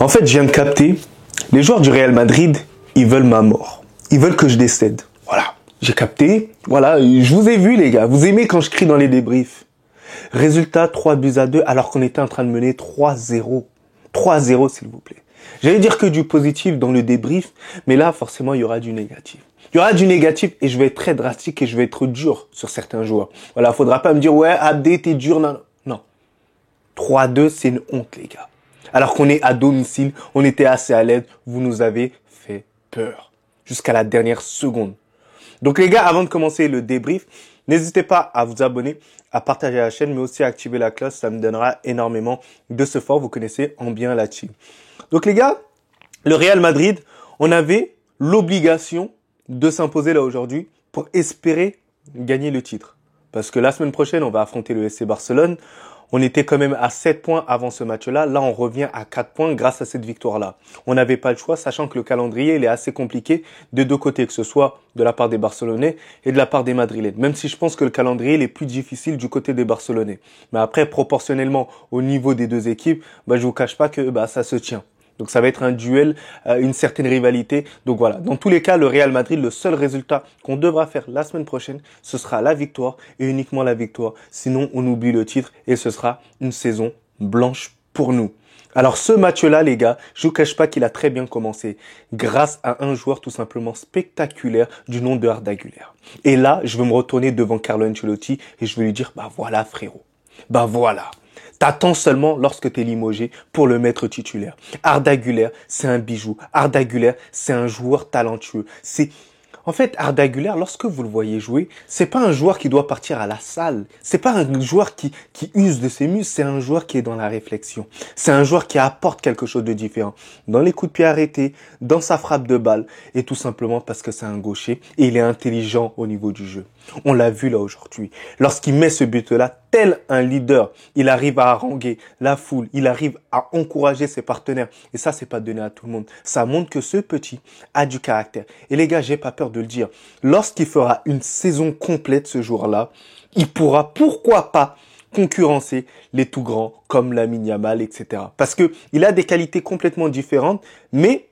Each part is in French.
En fait, je viens de capter, les joueurs du Real Madrid, ils veulent ma mort. Ils veulent que je décède. Voilà, j'ai capté. Voilà, je vous ai vu les gars. Vous aimez quand je crie dans les débriefs. Résultat, 3-2 alors qu'on était en train de mener 3-0. 3-0 s'il vous plaît. J'allais dire que du positif dans le débrief, mais là forcément il y aura du négatif. Il y aura du négatif et je vais être très drastique et je vais être dur sur certains joueurs. Voilà, faudra pas me dire ouais Abdé t'es dur, non. Non. 3-2 c'est une honte les gars. Alors qu'on est à domicile, on était assez à l'aise, vous nous avez fait peur. Jusqu'à la dernière seconde. Donc les gars, avant de commencer le débrief, n'hésitez pas à vous abonner, à partager la chaîne, mais aussi à activer la cloche, ça me donnera énormément de ce fort. Vous connaissez en bien la team. Donc les gars, le Real Madrid, on avait l'obligation de s'imposer là aujourd'hui pour espérer gagner le titre. Parce que la semaine prochaine, on va affronter le FC Barcelone. On était quand même à 7 points avant ce match-là. Là, on revient à 4 points grâce à cette victoire-là. On n'avait pas le choix, sachant que le calendrier, il est assez compliqué de deux côtés, que ce soit de la part des Barcelonais et de la part des Madrilènes. Même si je pense que le calendrier il est plus difficile du côté des Barcelonais. Mais après, proportionnellement au niveau des deux équipes, je vous cache pas que ça se tient. Donc ça va être un duel, une certaine rivalité. Donc voilà, dans tous les cas, le Real Madrid, le seul résultat qu'on devra faire la semaine prochaine, ce sera la victoire et uniquement la victoire. Sinon, on oublie le titre et ce sera une saison blanche pour nous. Alors ce match-là, les gars, je vous cache pas qu'il a très bien commencé grâce à un joueur tout simplement spectaculaire du nom de Arda Güler. Et là, je veux me retourner devant Carlo Ancelotti et je vais lui dire, voilà frérot, voilà. T'attends seulement lorsque t'es limogé pour le mettre titulaire. Arda Güler, c'est un bijou. Arda Güler, c'est un joueur talentueux. En fait, Arda Güler, lorsque vous le voyez jouer, c'est pas un joueur qui doit partir à la salle. C'est pas un joueur qui use de ses muscles. C'est un joueur qui est dans la réflexion. C'est un joueur qui apporte quelque chose de différent. Dans les coups de pied arrêtés, dans sa frappe de balle. Et tout simplement parce que c'est un gaucher et il est intelligent au niveau du jeu. On l'a vu là aujourd'hui. Lorsqu'il met ce but-là, tel un leader, il arrive à haranguer la foule, il arrive à encourager ses partenaires. Et ça, c'est pas donné à tout le monde. Ça montre que ce petit a du caractère. Et les gars, j'ai pas peur de le dire. Lorsqu'il fera une saison complète ce jour-là, il pourra, pourquoi pas, concurrencer les tout grands comme Lamine Yamal, etc. Parce que il a des qualités complètement différentes, mais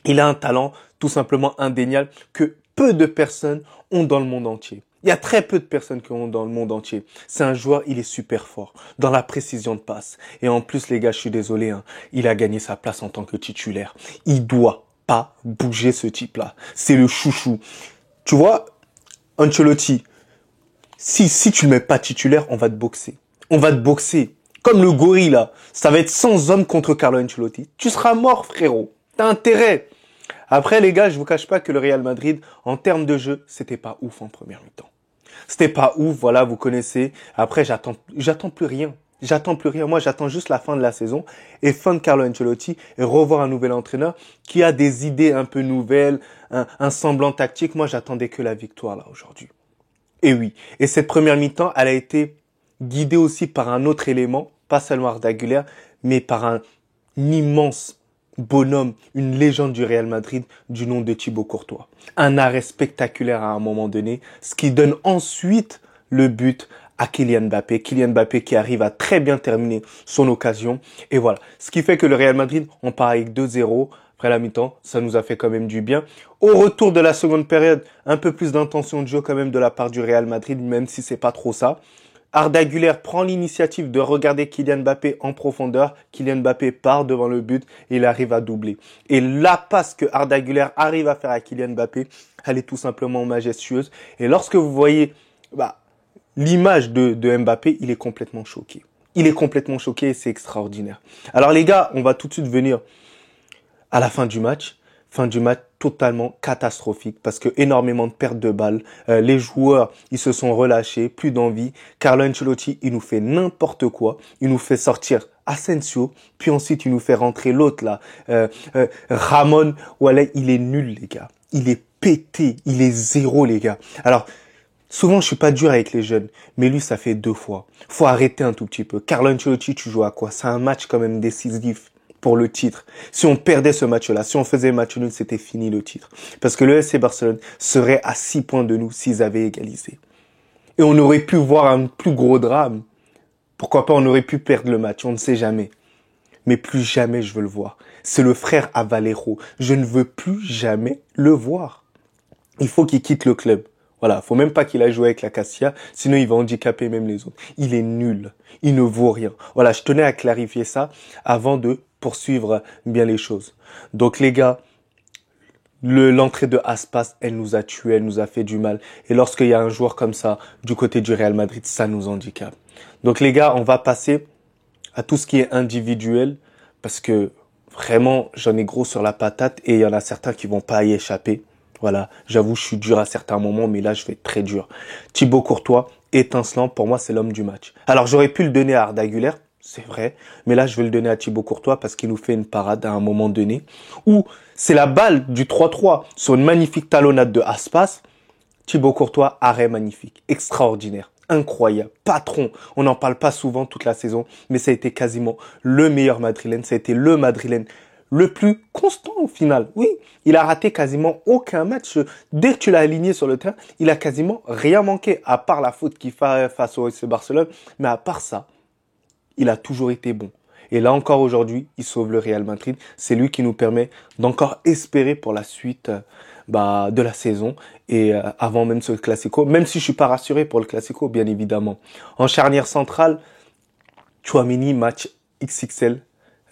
il a un talent tout simplement indéniable que peu de personnes ont dans le monde entier. Il y a très peu de personnes qui ont dans le monde entier. C'est un joueur, il est super fort dans la précision de passe. Et en plus, les gars, je suis désolé, il a gagné sa place en tant que titulaire. Il doit pas bouger ce type-là. C'est le chouchou. Tu vois, Ancelotti, si tu le mets pas titulaire, on va te boxer. On va te boxer. Comme le gorille, là. Ça va être 100 hommes contre Carlo Ancelotti. Tu seras mort, frérot. T'as intérêt. Après, les gars, je vous cache pas que le Real Madrid, en termes de jeu, c'était pas ouf en première mi-temps. C'était pas ouf, voilà, vous connaissez. Après, j'attends plus rien. J'attends plus rien. Moi, j'attends juste la fin de la saison et fin de Carlo Ancelotti et revoir un nouvel entraîneur qui a des idées un peu nouvelles, un semblant tactique. Moi, j'attendais que la victoire, là, aujourd'hui. Et oui. Et cette première mi-temps, elle a été guidée aussi par un autre élément, pas seulement Arda Güler, mais par un immense bonhomme, une légende du Real Madrid du nom de Thibaut Courtois. Un arrêt spectaculaire à un moment donné, ce qui donne ensuite le but à Kylian Mbappé. Kylian Mbappé qui arrive à très bien terminer son occasion. Et voilà, ce qui fait que le Real Madrid, on part avec 2-0. Après la mi-temps, ça nous a fait quand même du bien. Au retour de la seconde période, un peu plus d'intention de jeu quand même de la part du Real Madrid, même si c'est pas trop ça. Arda Güler prend l'initiative de regarder Kylian Mbappé en profondeur. Kylian Mbappé part devant le but et il arrive à doubler. Et la passe que Arda Güler arrive à faire à Kylian Mbappé, elle est tout simplement majestueuse. Et lorsque vous voyez l'image de Mbappé, il est complètement choqué. Il est complètement choqué et c'est extraordinaire. Alors les gars, on va tout de suite venir à la fin du match. Fin du match totalement catastrophique parce que énormément de pertes de balles. Les joueurs, ils se sont relâchés, plus d'envie. Carlo Ancelotti, il nous fait n'importe quoi. Il nous fait sortir Asensio, puis ensuite il nous fait rentrer l'autre là. Ramon, voilà, il est nul les gars. Il est pété, il est zéro les gars. Alors, souvent je suis pas dur avec les jeunes, mais lui ça fait 2 fois. Faut arrêter un tout petit peu. Carlo Ancelotti, tu joues à quoi? C'est un match quand même décisif pour le titre. Si on perdait ce match-là, si on faisait match nul, c'était fini le titre. Parce que le FC Barcelone serait à 6 points de nous s'ils avaient égalisé. Et on aurait pu voir un plus gros drame. Pourquoi pas, on aurait pu perdre le match, on ne sait jamais. mais plus jamais je veux le voir. C'est le frère à Valero. Je ne veux plus jamais le voir. Il faut qu'il quitte le club. Voilà, faut même pas qu'il aille jouer avec la Cassia, sinon il va handicaper même les autres. Il est nul, il ne vaut rien. Voilà, je tenais à clarifier ça avant de poursuivre bien les choses. Donc les gars, l'entrée de Aspas, elle nous a tués, elle nous a fait du mal. Et lorsqu'il y a un joueur comme ça, du côté du Real Madrid, ça nous handicape. Donc les gars, on va passer à tout ce qui est individuel, parce que vraiment, j'en ai gros sur la patate et il y en a certains qui vont pas y échapper. Voilà, j'avoue, je suis dur à certains moments, mais là, je vais être très dur. Thibaut Courtois, étincelant, pour moi, c'est l'homme du match. Alors, j'aurais pu le donner à Arda Güler, c'est vrai, mais là, je vais le donner à Thibaut Courtois parce qu'il nous fait une parade à un moment donné, où c'est la balle du 3-3 sur une magnifique talonnade de Aspas. Thibaut Courtois, arrêt magnifique, extraordinaire, incroyable, patron. On n'en parle pas souvent toute la saison, mais ça a été quasiment le meilleur Madrilène. Ça a été le Madrilène le plus constant au final. Oui, il a raté quasiment aucun match. Dès que tu l'as aligné sur le terrain, il a quasiment rien manqué, à part la faute qu'il fait face au FC Barcelone. Mais à part ça, il a toujours été bon. Et là encore aujourd'hui, il sauve le Real Madrid. C'est lui qui nous permet d'encore espérer pour la suite de la saison et avant même ce Classico. Même si je suis pas rassuré pour le Classico, bien évidemment. En charnière centrale, Tchouaméni, match XXL.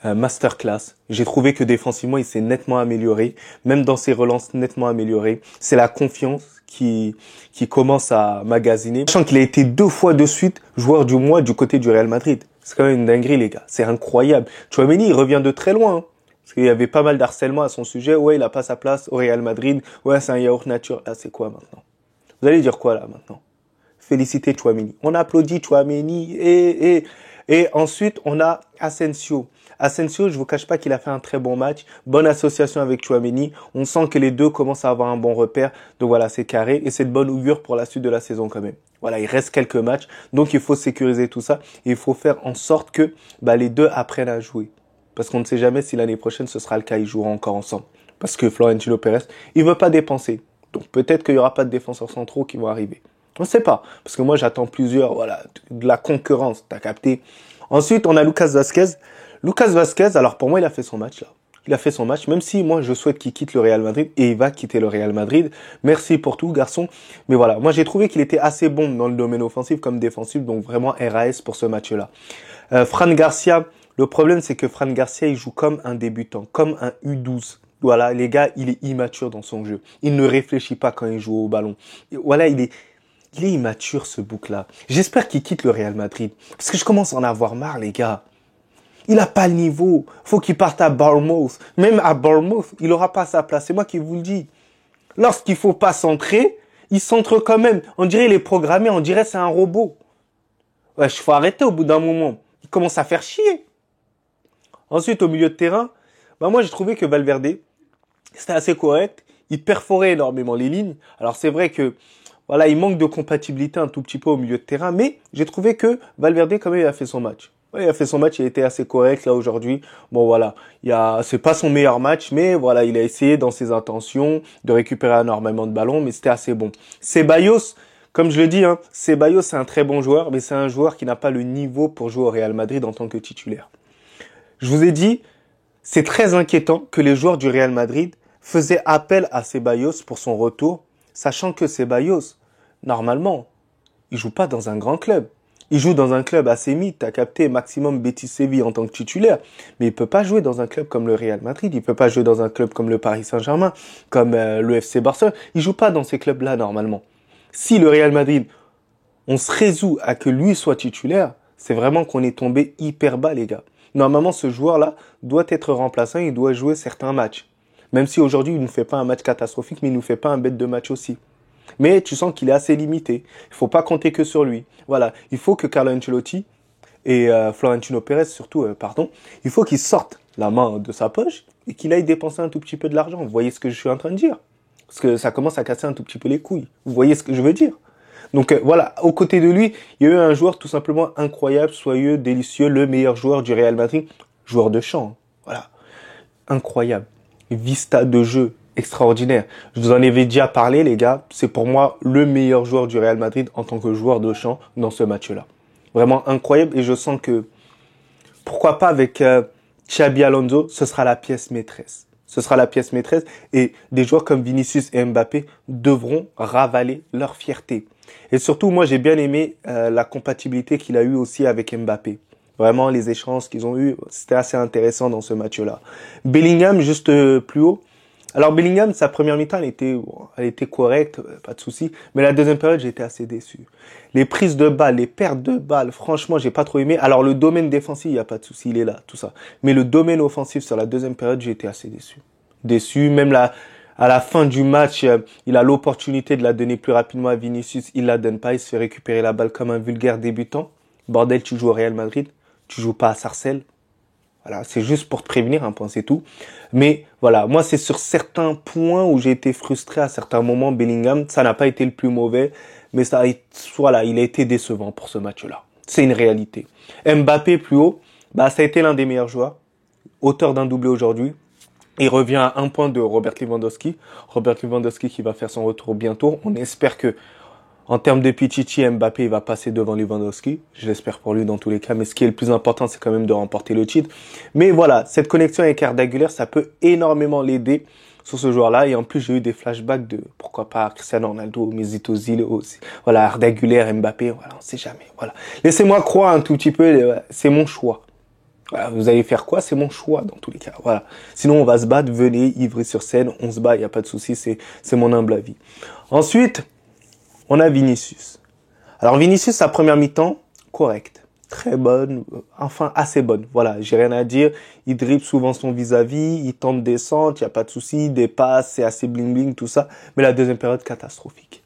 Masterclass. J'ai trouvé que défensivement, il s'est nettement amélioré, même dans ses relances nettement améliorées. C'est la confiance qui commence à magasiner. Sachant qu'il a été 2 fois de suite joueur du mois du côté du Real Madrid. C'est quand même une dinguerie, les gars. C'est incroyable. Tchouaméni, il revient de très loin. Hein. Parce qu'il y avait pas mal d'harcèlement à son sujet. Ouais, il a pas sa place au Real Madrid. Ouais, c'est un yaourt nature. Là, c'est quoi maintenant? Vous allez dire quoi là maintenant? Félicitez Tchouaméni. On applaudit Tchouaméni et ensuite on a Asensio. Asensio, je vous cache pas qu'il a fait un très bon match. Bonne association avec Tchouaméni. On sent que les deux commencent à avoir un bon repère. Donc voilà, c'est carré. Et c'est de bonne augure pour la suite de la saison quand même. Voilà, il reste quelques matchs. Donc il faut sécuriser tout ça. Et il faut faire en sorte que les deux apprennent à jouer. Parce qu'on ne sait jamais si l'année prochaine ce sera le cas. Ils joueront encore ensemble. Parce que Florentino Pérez, il veut pas dépenser. Donc peut-être qu'il y aura pas de défenseurs centraux qui vont arriver. On ne sait pas. Parce que moi j'attends plusieurs, voilà, de la concurrence. T'as capté. Ensuite, on a Lucas Vazquez. Lucas Vazquez, alors pour moi, il a fait son match là. Il a fait son match, même si moi, je souhaite qu'il quitte le Real Madrid et il va quitter le Real Madrid. Merci pour tout, garçon. Mais voilà, moi, j'ai trouvé qu'il était assez bon dans le domaine offensif comme défensif, donc vraiment RAS pour ce match-là. Fran Garcia, le problème, c'est que Fran Garcia, il joue comme un débutant, comme un U12. Voilà, les gars, il est immature dans son jeu. Il ne réfléchit pas quand il joue au ballon. Et voilà, il est immature, ce bouc-là. J'espère qu'il quitte le Real Madrid. Parce que je commence à en avoir marre, les gars. Il n'a pas le niveau. Faut qu'il parte à Bournemouth. Même à Bournemouth, il n'aura pas sa place. C'est moi qui vous le dis. Lorsqu'il faut pas centrer, il centre quand même. On dirait il est programmé. On dirait c'est un robot. Ouais, il faut arrêter au bout d'un moment. Il commence à faire chier. Ensuite, au milieu de terrain, moi, j'ai trouvé que Valverde, c'était assez correct. Il perforait énormément les lignes. Alors, c'est vrai que voilà, il manque de compatibilité un tout petit peu au milieu de terrain. Mais j'ai trouvé que Valverde, quand même, il a fait son match. Ouais, il a fait son match, il était assez correct là aujourd'hui. Bon voilà, c'est pas son meilleur match, mais voilà, il a essayé dans ses intentions de récupérer énormément de ballons, mais c'était assez bon. Ceballos, comme je le dis, Ceballos c'est un très bon joueur, mais c'est un joueur qui n'a pas le niveau pour jouer au Real Madrid en tant que titulaire. Je vous ai dit, c'est très inquiétant que les joueurs du Real Madrid faisaient appel à Ceballos pour son retour, sachant que Ceballos, normalement, il joue pas dans un grand club. Il joue dans un club assez mythe, t'as capté, maximum Betis Séville en tant que titulaire. Mais il peut pas jouer dans un club comme le Real Madrid, il peut pas jouer dans un club comme le Paris Saint-Germain, comme le FC Barcelone. Il joue pas dans ces clubs-là normalement. Si le Real Madrid, on se résout à que lui soit titulaire, c'est vraiment qu'on est tombé hyper bas, les gars. Normalement, ce joueur-là doit être remplaçant, il doit jouer certains matchs. Même si aujourd'hui, il ne fait pas un match catastrophique, mais il ne nous fait pas un bête de match aussi. Mais tu sens qu'il est assez limité. Il faut pas compter que sur lui. Voilà, il faut que Carlo Ancelotti et Florentino Pérez surtout, il faut qu'ils sortent la main de sa poche et qu'il aille dépenser un tout petit peu de l'argent. Vous voyez ce que je suis en train de dire? Parce que ça commence à casser un tout petit peu les couilles. Vous voyez ce que je veux dire? Donc voilà, aux côtés de lui, il y a eu un joueur tout simplement incroyable, soyeux, délicieux, le meilleur joueur du Real Madrid, joueur de champ. Voilà, incroyable. Vista de jeu. Extraordinaire. Je vous en avais déjà parlé, les gars. C'est pour moi le meilleur joueur du Real Madrid en tant que joueur de champ dans ce match-là. Vraiment incroyable. Et je sens que, pourquoi pas avec Xabi Alonso, ce sera la pièce maîtresse. Ce sera la pièce maîtresse et des joueurs comme Vinicius et Mbappé devront ravaler leur fierté. Et surtout, moi, j'ai bien aimé la compatibilité qu'il a eue aussi avec Mbappé. Vraiment, les échanges qu'ils ont eus, c'était assez intéressant dans ce match-là. Bellingham, juste plus haut. Alors Bellingham, sa première mi-temps, elle était correcte, pas de souci. Mais la deuxième période, j'étais assez déçu. Les prises de balles, les pertes de balles, franchement, j'ai pas trop aimé. Alors le domaine défensif, il y a pas de souci, il est là, tout ça. Mais le domaine offensif sur la deuxième période, j'ai été assez déçu. Déçu, même là, à la fin du match, il a l'opportunité de la donner plus rapidement à Vinicius, il la donne pas, il se fait récupérer la balle comme un vulgaire débutant. Bordel, tu joues au Real Madrid, tu joues pas à Sarcelles. Voilà, c'est juste pour te prévenir, un point, c'est tout. Mais voilà, moi, c'est sur certains points où j'ai été frustré à certains moments. Bellingham, ça n'a pas été le plus mauvais, mais voilà, il a été décevant pour ce match-là. C'est une réalité. Mbappé, plus haut, ça a été l'un des meilleurs joueurs, auteur d'un doublé aujourd'hui. Il revient à un point de Robert Lewandowski. Robert Lewandowski qui va faire son retour bientôt. On espère que, en termes de Pichichi, Mbappé il va passer devant Lewandowski. Je l'espère pour lui dans tous les cas. Mais ce qui est le plus important, c'est quand même de remporter le titre. Mais voilà, cette connexion avec Arda Güler, ça peut énormément l'aider sur ce joueur-là. Et en plus, j'ai eu des flashbacks de, pourquoi pas, Cristiano Ronaldo, Mesut Ozil aussi. Voilà, Arda Güler, Mbappé, voilà, on sait jamais. Voilà. Laissez-moi croire un tout petit peu, c'est mon choix. Voilà, vous allez faire quoi? C'est mon choix dans tous les cas. Voilà. Sinon, on va se battre. Venez, Ivry sur scène. On se bat. Il n'y a pas de souci. C'est mon humble avis. Ensuite, on a Vinicius. Alors, Vinicius, sa première mi-temps, correcte. Très bonne. Enfin, assez bonne. Voilà. J'ai rien à dire. Il dribble souvent son vis-à-vis. Il tente des centres. Il n'y a pas de souci. Des passes. C'est assez bling-bling, tout ça. Mais la deuxième période, catastrophique.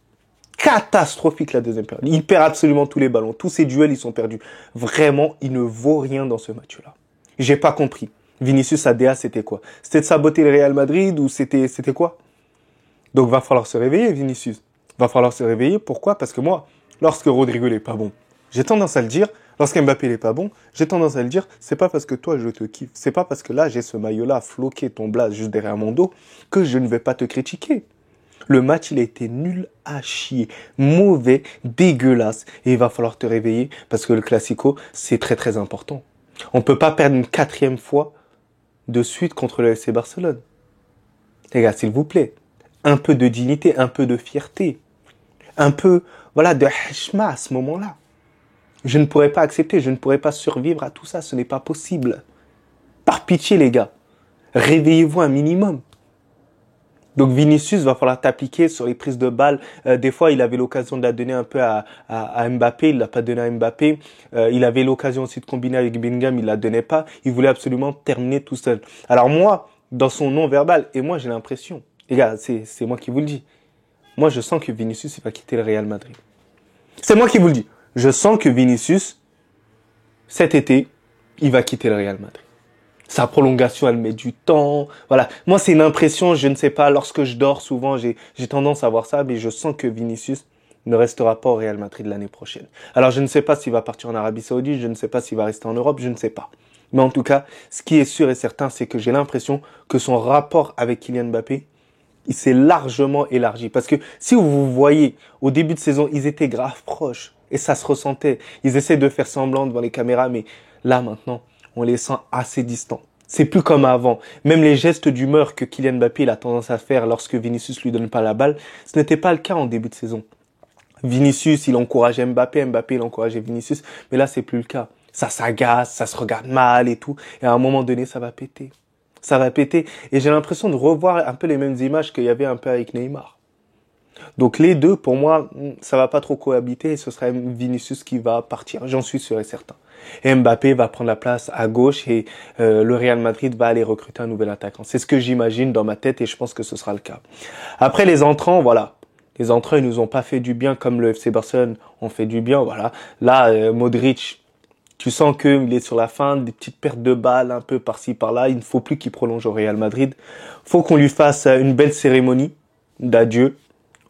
Catastrophique la deuxième période. Il perd absolument tous les ballons. Tous ses duels, ils sont perdus. Vraiment, il ne vaut rien dans ce match-là. J'ai pas compris. Vinicius, sa DA, c'était quoi? C'était de saboter le Real Madrid ou c'était quoi? Donc, va falloir se réveiller, Vinicius. Va falloir se réveiller. Pourquoi? Parce que moi, lorsque Rodrigo n'est pas bon, j'ai tendance à le dire. Lorsqu'Mbappé n'est pas bon, j'ai tendance à le dire. C'est pas parce que toi, je te kiffe. C'est pas parce que là, j'ai ce maillot-là floqué ton blaze juste derrière mon dos que je ne vais pas te critiquer. Le match, il a été nul à chier, mauvais, dégueulasse. Et il va falloir te réveiller parce que le Classico, c'est très très important. On peut pas perdre une 4e fois de suite contre le FC Barcelone. Les gars, s'il vous plaît, un peu de dignité, un peu de fierté, un peu, voilà, de hashma à ce moment-là. Je ne pourrais pas accepter, je ne pourrais pas survivre à tout ça, ce n'est pas possible. Par pitié, les gars, réveillez-vous un minimum. Donc Vinicius, va falloir t'appliquer sur les prises de balles. Des fois, il avait l'occasion de la donner un peu à Mbappé, il l'a pas donné à Mbappé. Il avait l'occasion aussi de combiner avec Bellingham, il la donnait pas. Il voulait absolument terminer tout seul. Alors moi, dans son non-verbal, et moi j'ai l'impression, les gars, c'est moi qui vous le dis. Moi, je sens que Vinicius, il va quitter le Real Madrid. C'est moi qui vous le dis. Je sens que Vinicius, cet été, il va quitter le Real Madrid. Sa prolongation, elle met du temps. Voilà. Moi, c'est une impression, je ne sais pas, lorsque je dors, souvent, j'ai tendance à voir ça, mais je sens que Vinicius ne restera pas au Real Madrid l'année prochaine. Alors, je ne sais pas s'il va partir en Arabie Saoudite, je ne sais pas s'il va rester en Europe, je ne sais pas. Mais en tout cas, ce qui est sûr et certain, c'est que j'ai l'impression que son rapport avec Kylian Mbappé, il s'est largement élargi. Parce que si vous voyez, au début de saison, ils étaient grave proches. Et ça se ressentait. Ils essaient de faire semblant devant les caméras, mais là, maintenant, on les sent assez distants. C'est plus comme avant. Même les gestes d'humeur que Kylian Mbappé il a tendance à faire lorsque Vinicius lui donne pas la balle, ce n'était pas le cas en début de saison. Vinicius, il encourageait Mbappé, Mbappé, il encourageait Vinicius, mais là, c'est plus le cas. Ça s'agace, ça se regarde mal et tout. Et à un moment donné, ça va péter. Ça va péter. Et j'ai l'impression de revoir un peu les mêmes images qu'il y avait un peu avec Neymar. Donc les deux, pour moi, ça va pas trop cohabiter et ce sera Vinicius qui va partir. J'en suis sûr et certain. Et Mbappé va prendre la place à gauche et le Real Madrid va aller recruter un nouvel attaquant. C'est ce que j'imagine dans ma tête et je pense que ce sera le cas. Après les entrants, voilà. Les entrants, ils nous ont pas fait du bien comme le FC Barcelone ont fait du bien, voilà. Là, Modric, tu sens qu'il est sur la fin, des petites pertes de balles un peu par-ci par-là. Il ne faut plus qu'il prolonge au Real Madrid. Faut qu'on lui fasse une belle cérémonie d'adieu.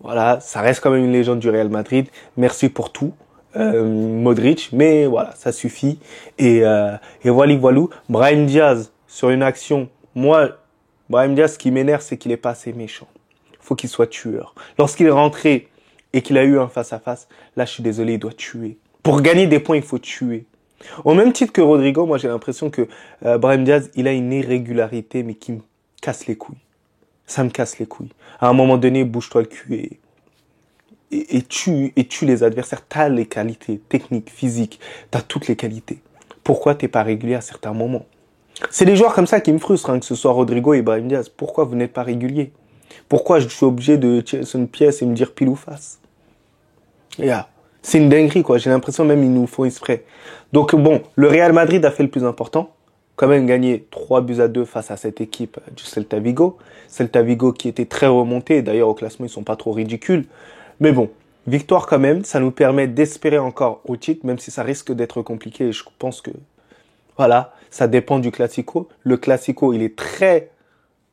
Voilà, ça reste quand même une légende du Real Madrid. Merci pour tout, Modric. Mais voilà, ça suffit. Et voilou. Brahim Diaz, sur une action. Moi, Brahim Diaz, ce qui m'énerve, c'est qu'il est pas assez méchant. Faut qu'il soit tueur. Lorsqu'il est rentré et qu'il a eu un face-à-face, là, je suis désolé, il doit tuer. Pour gagner des points, il faut tuer. Au même titre que Rodrigo, moi j'ai l'impression que Brahim Diaz, il a une irrégularité, mais qui me casse les couilles. Ça me casse les couilles. À un moment donné, bouge-toi le cul et tue les adversaires. T'as les qualités techniques, physiques, t'as toutes les qualités. Pourquoi t'es pas régulier à certains moments? C'est les joueurs comme ça qui me frustrent, hein, que ce soit Rodrigo et Brahim Diaz. Pourquoi vous n'êtes pas régulier? Pourquoi je suis obligé de tirer sur une pièce et me dire pile ou face? Yeah. C'est une dinguerie, quoi. J'ai l'impression même ils nous font exprès. Donc bon, le Real Madrid a fait le plus important. Quand même gagné 3-2 face à cette équipe du Celta Vigo. Celta Vigo qui était très remonté. D'ailleurs, au classement, ils sont pas trop ridicules. Mais bon, victoire quand même. Ça nous permet d'espérer encore au titre, même si ça risque d'être compliqué. Et je pense que, voilà, ça dépend du Classico. Le Classico, il est très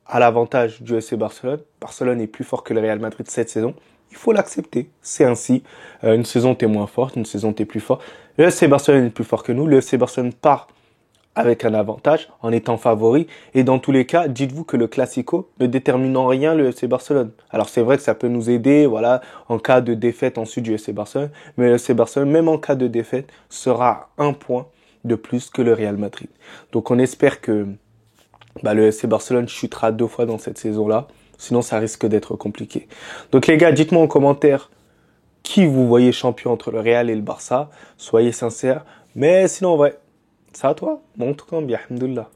à l'avantage du FC Barcelone. Barcelone est plus fort que le Real Madrid cette saison. Il faut l'accepter. C'est ainsi. Une saison, t'es moins forte. Une saison, t'es plus fort. Le FC Barcelone est plus fort que nous. Le FC Barcelone part avec un avantage, en étant favori. Et dans tous les cas, dites-vous que le Classico ne détermine en rien le FC Barcelone. Alors c'est vrai que ça peut nous aider, voilà, en cas de défaite ensuite du FC Barcelone. Mais le FC Barcelone, même en cas de défaite, sera un point de plus que le Real Madrid. Donc on espère que le FC Barcelone chutera 2 fois dans cette saison-là. Sinon, ça risque d'être compliqué. Donc les gars, dites-moi en commentaire qui vous voyez champion entre le Real et le Barça. Soyez sincères. Mais sinon, en vrai, c'est à toi. Bon, en tout cas, bien, alhamdoulilah.